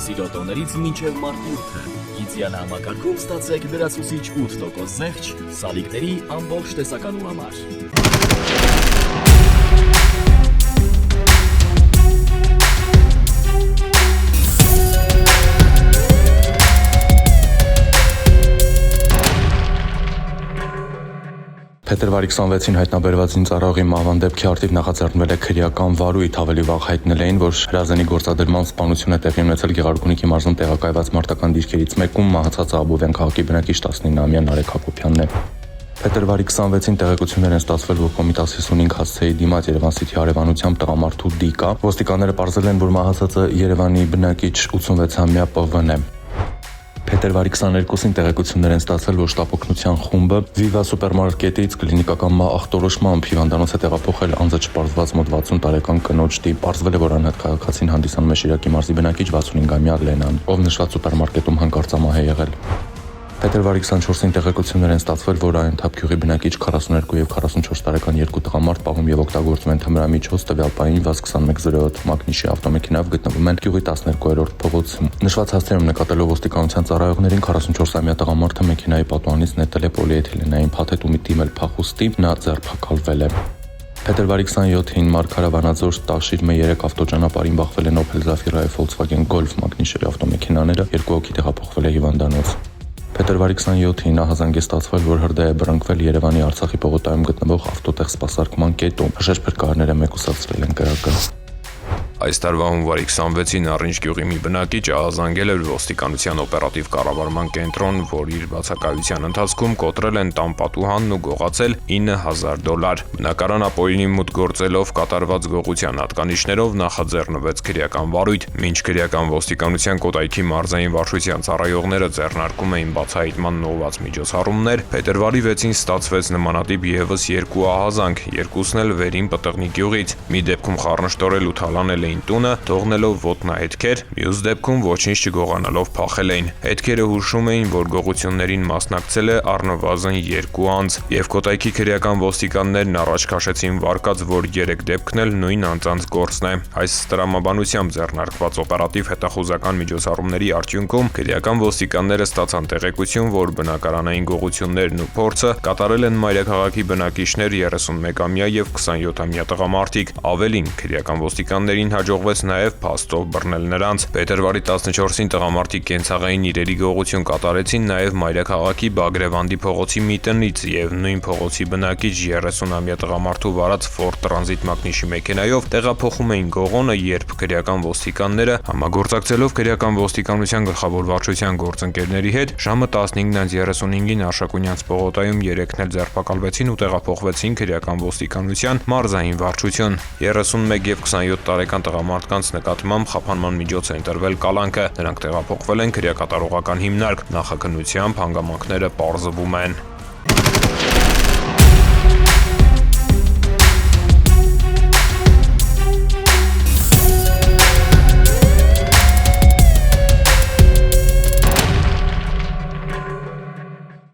Սիրոտոներից մինչև մարտիրքը։ Գիծյան համակարգում ստացեք լրացուցիչ 8% զեղչ սալիկների ամբողջ տեսականու համար։ Փետրվարի 26-ին հայտնաբերված զինծառայողի մահվան դեպքի առթիվ նախաձեռնվել է քրեական վարույթ, ավելի վաղ հայտնել էին, որ հրազենի գործադրման սպանություն է տեղի ունեցել Գեղարքունիքի մարզում տեղակայված մարտական դիրքերից մեկում մահացած Աբովյան քաղաքի բնակիչ 19-ամյա Նարեկ Հակոբյանն է։ Փետրվարի 26-ին տեղեկություններ են ստացվել, որ Կոմիտաս 55 հասցեի դիմաց Երևան City հարևանությամբ տղամարդու դիկա։ Ոստիկանները պարզել են, որ մահացածը Երևանի բնակիչ 86-ամյա ՊՎ-ն է։ Փետրվարի 22-ին տեղեկություններ են ստացվել, որ շտապօգնության խումբը Viva սուպերմարկետից կլինիկական ախտորոշմամբ հիվանդանոց է տեղափոխել անձը չպարզված մոտ 60 տարեկան կնոջ տի։ Պարզվել է, որ անհատ քաղաքացին հանդիսանում է Շիրակի մարզի բնակիչ 65-ամյա Լենան, ով նշված սուպերմարկետում հանկարծամահ է եղել։ Փետրվարի 24-ին տեղեկություններ են ստացվել, որ այն թափքյուղի բնակիչ 42 եւ 44 տարեկան երկու տղամարդ պահում եւ օգտագործում են թմրամիջոց տվյալ պահին ՎԱԶ 2107 մագնիշի ավտոմեքենայով գտնվում են գյուղի 12-րդ փողոցում։ Նշված հասցեում նկատելով ոստիկանության ծառայողներին 44-ամյա տղամարդը մեքենայի պատուհանից նետել է պոլիէթիլենային փաթեթ ու դիմել փախուստի, նա ձերբակալվել է։ Փետրվարի 27-ին Մարգարավանաձոր Տաշիր M3 ավտոճանապարհին բախվել են Opel Zafira եւ Volkswagen Golf մագնիշերի ավտոմեքենաները, երկու հոգի տեղափոխվել է հիվանդանոց։ Փետրվարի 27-ին ահազանգ է ստացվել, որ հրդեհ է բռնկվել Երևանի Արցախի պողոտայում գտնվող ավտոտեղ սպասարկման կետում։ Հրշեջ փրկարները մեկուսացրել են կրակը։ Այս տարվա հունվարի 26-ին Առինջ գյուղի մի բնակիչ ահազանգել էր ոստիկանության օպերատիվ կառավարման կենտրոն, որ իր բացակայության ընթացքում կոտրել են տան պատուհանն ու գողացել $9,000։ Բնակարան ապօրինի մուտք գործելով կատարված գողության հատկանիշներով նախաձեռնվեց քրեական վարույթ։ Մինչ քրեական ոստիկանության Կոտայքի մարզային վարչության ծառայողները ձեռնարկում էին բացահայտման նոված միջոցառումներ, փետրվարի 6-ին ստացվեց նմանատիպ եւս երկու ահազանգ, երկուսն էլ Վերին Պտղնի գյուղից։ Մի դեպքում խառնշտորել ու թալանել էին տունը, թողնելով ոտնահետքեր, մյուս դեպքում ոչինչ չգողանալով փախել էին։ Հետքերը հուշում էին, որ գողություններին մասնակցել է առնվազն 2 անձ, եւ Կոտայքի քրեական ոստիկաններն առաջ քաշեցին վարկած, որ 3 դեպքն էլ նույն անձանց գործն է։ Այս տրամաբանությամբ ձեռնարկված օպերատիվ հետախուզական միջոցառումների արդյունքում քրեական ոստիկանները ստացան տեղեկություն, որ բնակարանային գողություններն ու փորձը կատարել են մայրաքաղաքի բնակիչներ 31-ամյա եւ 27-ամյա տղամարդիկ։ Ավելին, քրեական ոստիկաններին հաջողվեց նաև փաստով բռնել նրանց։ Փետրվարի 14-ին տղամարդիկ կենցաղային իրերի գողություն կատարեցին նաև մայրաքաղաքի Բագրևանդի փողոցի մի տնից եւ նույն փողոցի բնակիչ 30-ամյա տղամարդու վարած Ford Transit մագնիշի մեքենայով տեղափոխում էին գողոնը, երբ քրեական ոստիկանները համագործակցելով քրեական ոստիկանության գլխավոր վարչության գործընկերների հետ ժամը 15:35-ին Արշակունյանց պողոտայում 3-ն էլ ձերբակալվեցին ու տեղափոխվեցին քրեական ոստիկանության մարզային վարչություն։ 31 եւ 27 տարեկան տղամարդկանց նկատմամբ խափանման միջոց է ընտրվել կալանքը։ Նրանք տեղափոխվել են քրեակատարողական հիմնարկ, նախաքննությամբ հանգամանքները պարզվում են։